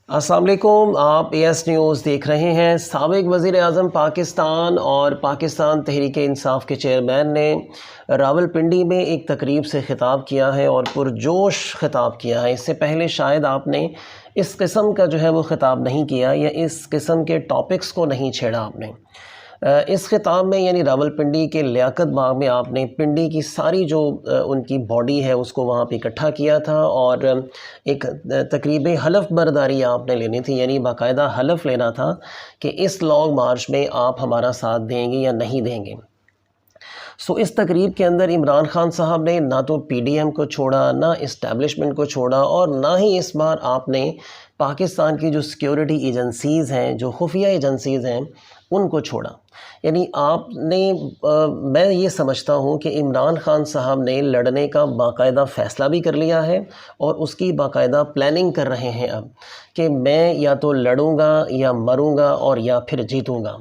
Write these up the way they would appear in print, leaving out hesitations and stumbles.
अस्सलाम वालेकुम, आप AS न्यूज़ देख रहे हैं। साबिक़ वज़ीर आज़म पाकिस्तान और पाकिस्तान तहरीक इंसाफ के चेयरमैन ने रावलपिंडी में एक तकरीब से ख़िताब किया है और पुरजोश ख़िताब किया है। इससे पहले शायद आपने इस किस्म का जो है वो ख़िताब नहीं किया या इस किस्म के टॉपिक्स को नहीं छेड़ा आपने। इस ख़िताब में यानी रावलपिंडी के लियाकत बाग में आपने पिंडी की सारी जो उनकी बॉडी है उसको वहाँ पे इकट्ठा किया था और एक तकरीब हलफ बरदारी आपने लेनी थी, यानी बाकायदा हलफ लेना था कि इस लॉन्ग मार्च में आप हमारा साथ देंगे या नहीं देंगे। इस तकरीब के अंदर इमरान खान साहब ने ना तो PDM को छोड़ा, ना इस्टेब्लिशमेंट को छोड़ा और ना ही इस बार आपने पाकिस्तान की जो सिक्योरिटी एजेंसीज़ हैं, जो खुफिया एजेंसीज़ हैं, उनको छोड़ा। यानी आपने मैं ये समझता हूँ कि इमरान खान साहब ने लड़ने का बाकायदा फ़ैसला भी कर लिया है और उसकी बाकायदा प्लानिंग कर रहे हैं अब कि मैं या तो लड़ूंगा या मरूंगा और या फिर जीतूंगा।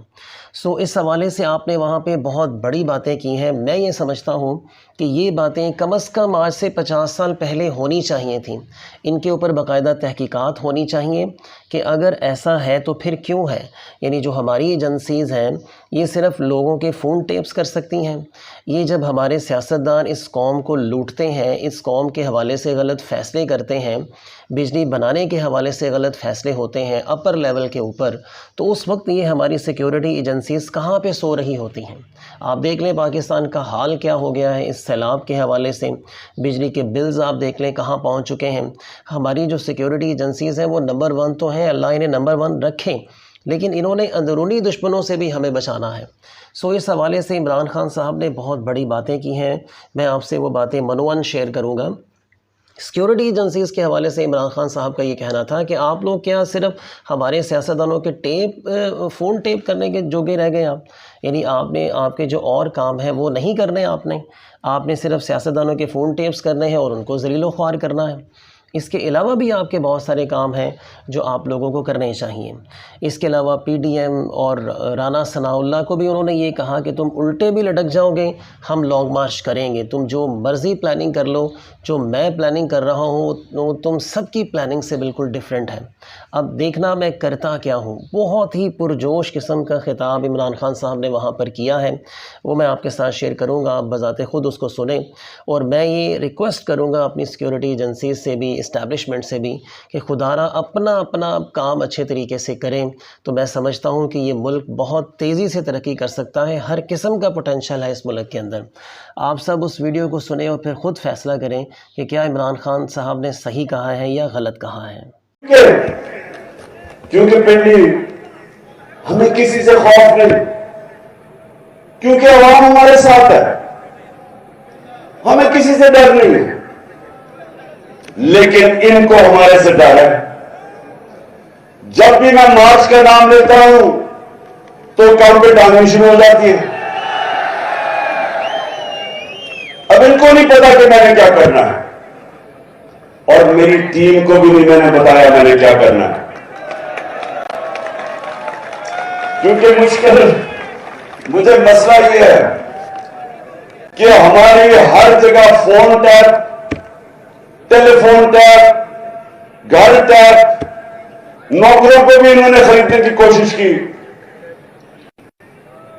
इस हवाले से आपने वहाँ पे बहुत बड़ी बातें की हैं। मैं ये समझता हूँ कि ये बातें कम से कम आज से 50 साल पहले होनी चाहिए थी। इनके ऊपर बाकायदा तहकीकात होनी चाहिए कि अगर ऐसा है तो फिर क्यों है। यानी जो हमारी एजेंसीज़ हैं ये सिर्फ़ लोगों के फ़ोन टेप्स कर सकती हैं। ये जब हमारे सियासतदान इस कौम को लूटते हैं, इस कौम के हवाले से गलत फ़ैसले करते हैं, बिजली बनाने के हवाले से गलत फ़ैसले होते हैं अपर लेवल के ऊपर, तो उस वक्त ये हमारी सिक्योरिटी एजेंसीज़ कहाँ पे सो रही होती हैं। आप देख लें पाकिस्तान का हाल क्या हो गया है इस सैलाब के हवाले से। बिजली के बिल्स आप देख लें कहाँ पहुँच चुके हैं। हमारी जो सिक्योरिटी एजेंसीज़ हैं वो नंबर 1 तो हैं, अल्लाह इन्हें नंबर 1 रखें, लेकिन इन्होंने अंदरूनी दुश्मनों से भी हमें बचाना है। इस हवाले से इमरान खान साहब ने बहुत बड़ी बातें की हैं। मैं आपसे वो बातें मनोवन शेयर करूँगा। सिक्योरिटी एजेंसीज़ के हवाले से इमरान खान साहब का ये कहना था कि आप लोग क्या सिर्फ हमारे सियासतदानों के फ़ोन टेप करने के जोगे रह गए आप। यानी आपने आपके जो और काम है वो नहीं करने, आपने सिर्फ सियासतदानों के फ़ोन टेप्स करने हैं और उनको ज़लील व ख्वार करना है। इसके अलावा भी आपके बहुत सारे काम हैं जो आप लोगों को करने चाहिए। इसके अलावा PDM और राना सनाउल्लाह को भी उन्होंने ये कहा कि तुम उल्टे भी लटक जाओगे, हम लॉन्ग मार्च करेंगे, तुम जो मर्ज़ी प्लानिंग कर लो, जो मैं प्लानिंग कर रहा हूँ तुम सबकी प्लानिंग से बिल्कुल डिफरेंट है। अब देखना मैं करता क्या हूँ। बहुत ही पुरजोश किस्म का ख़िताब इमरान खान साहब ने वहाँ पर किया है, वो मैं आपके साथ शेयर करूँगा, आप बज़ाते ख़ुद उसको सुने। और मैं ये रिक्वेस्ट करूँगा अपनी सिक्योरिटी एजेंसीज से भी, इस्टेब्लिशमेंट से भी, कि खुदारा अपना काम अच्छे तरीके से करें, तो मैं समझता हूँ कि ये मुल्क बहुत तेज़ी से तरक्की कर सकता है। हर किस्म का पोटेंशल है इस मुल्क के अंदर। आप सब उस वीडियो को सुने और फिर ख़ुद फ़ैसला करें कि क्या इमरान खान साहब ने सही कहा है या गलत कहा है। क्योंकि पिंडी हमें किसी से खौफ नहीं, क्योंकि अवाम हमारे साथ है, हमें किसी से डर नहीं है। लेकिन इनको हमारे से डर है। जब भी मैं मार्च का नाम लेता हूं तो काउंटर डालनी शुरू हो जाती है। अब इनको नहीं पता कि मैंने क्या करना है और मेरी टीम को भी नहीं मैंने बताया मैंने क्या करना है, क्योंकि मुझे मसला यह है कि हमारी हर जगह फोन टैप, टेलीफोन टैप, घर टैप, नौकरों को भी इन्होंने खरीदने की कोशिश की।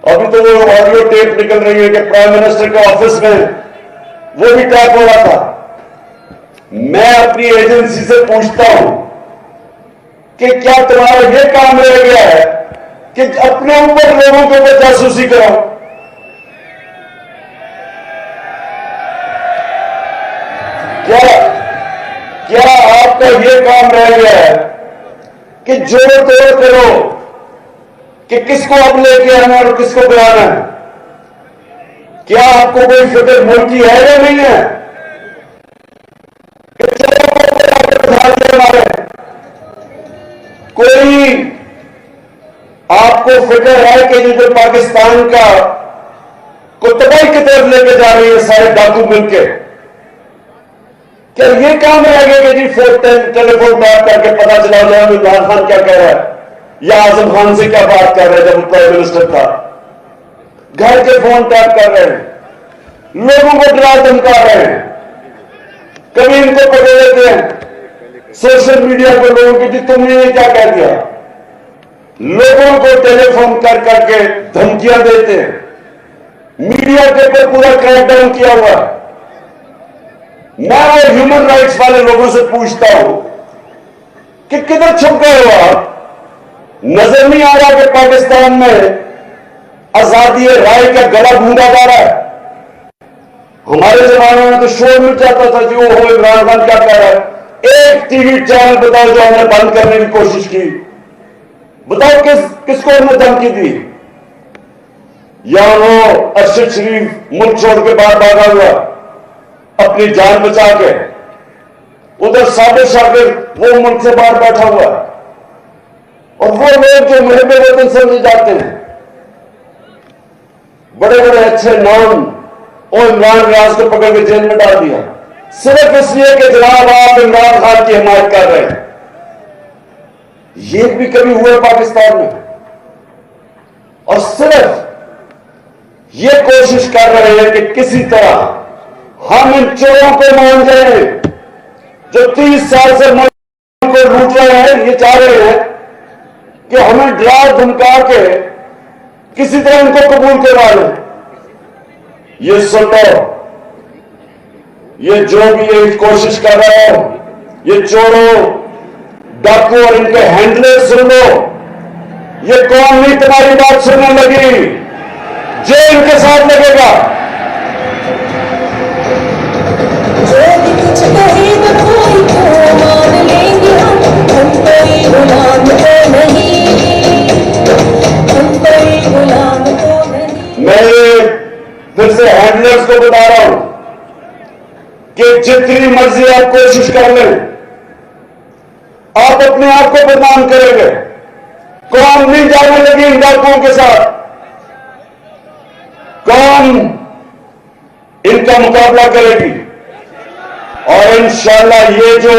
अभी तो वो ऑडियो टेप निकल रही है कि प्राइम मिनिस्टर के ऑफिस में वो भी टैप हो रहा था। मैं अपनी एजेंसी से पूछता हूं कि क्या तुम्हारा यह काम रह गया है कि अपने ऊपर लोगों के ऊपर जासूसी कराओ? क्या आपका यह काम रह गया है कि जोड़ तोड़ करो कि किसको अब लेके आना और किसको बुलाना है? क्या आपको कोई फिक्र मुल्क की है या नहीं है? कोई आपको फिक्र है कि जो पाकिस्तान का को तबाही की तरफ लेके जा रही है सारे डाकू मिलके? क्या ये काम रह गया कि जी टेलीफोन टैप करके पता चला जाए इमरान खान क्या कह रहा है या आजम खान से क्या बात कर रहे हैं? जब प्राइम मिनिस्टर था घर के फोन टैप कर रहे हैं, लोगों को डरा धमका रहे हैं, कभी इनको पकड़ लेते हैं, सोशल मीडिया पर लोगों की, तुमने ये क्या कह दिया, लोगों को टेलीफोन कर करके धमकियां देते हैं, मीडिया के ऊपर पूरा क्रैकडाउन किया हुआ है। मैं वो ह्यूमन राइट्स वाले लोगों से पूछता हूं कि किधर छुप गए हो आप? नजर नहीं आ रहा कि पाकिस्तान में आजादी राय का गला गूंगा जा रहा है? हमारे जमाने में तो शोर मिट जाता था कि वो इमरान खान क्या कह रहा है। एक टीवी चैनल बताओ जो हमने बंद करने की कोशिश की, बताओ किसको हमने धमकी दी? या वो अरशद शरीफ मुल्क छोड़ के बाहर भागा हुआ अपनी जान बचा के, उधर साबिर शाकिर वो मुल्क से बाहर बैठा हुआ, और वो लोग जो मुहब्बे वतन समझे जाते हैं, बड़े बड़े अच्छे नाम, और इमरान रियाज को पकड़ के जेल में डाल दिया सिर्फ इसलिए कि जनाब आप इमरान खान की हिमायत कर रहे हैं। ये भी कभी हुआ पाकिस्तान में? और सिर्फ ये कोशिश कर रहे हैं कि किसी तरह हम इन चोरों को मान जाए जो 30 साल से मुल्क को लूट रहे हैं। ये चाह रहे हैं कि हमें डरा धमका के किसी तरह इनको कबूल करवा लें। ये सुनो, ये जो भी ये कोशिश कर रहे हो, ये चोरों डाकू और इनके हैंडलर, सुन लो, ये कौन नहीं तुम्हारी बात सुनने लगी, जो इनके साथ लगेगा। जो भी कुछ कहेगा कोई तो मान लेंगे हम कोई गुलाम तो नहीं, हम कोई गुलाम तो नहीं। मैं फिर से हैंडलर्स को बता रहा हूं कि जितनी मर्जी आप कोशिश कर लें, आप अपने आप को बदनाम करेंगे। कौन नहीं जाने लगी इन डाकुओं के साथ? कौन इनका मुकाबला करेगी? और इंशाल्लाह ये जो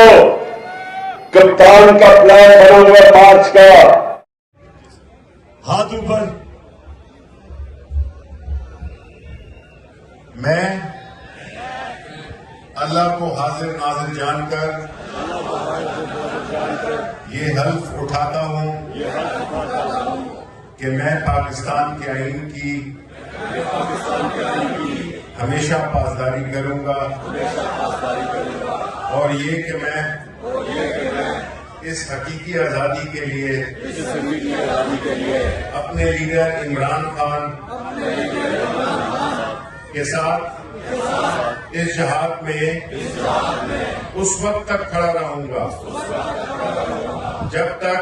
कप्तान का प्लान बना हुआ मार्च का, हाथ ऊपर। मैं अल्लाह को हाजिर नाजिर जानकर ये हल्फ उठाता हूं कि मैं पाकिस्तान के आईन की हमेशा पासदारी करूंगा, और ये कि मैं इस हकीकी आजादी के लिए अपने लीडर इमरान खान के साथ इस जहाद में उस वक्त तक खड़ा रहूंगा जब तक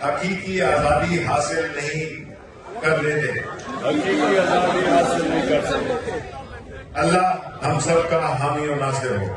हकीकी आजादी हासिल नहीं कर लेते। अल्लाह हम सबका हामी और नासिर हो।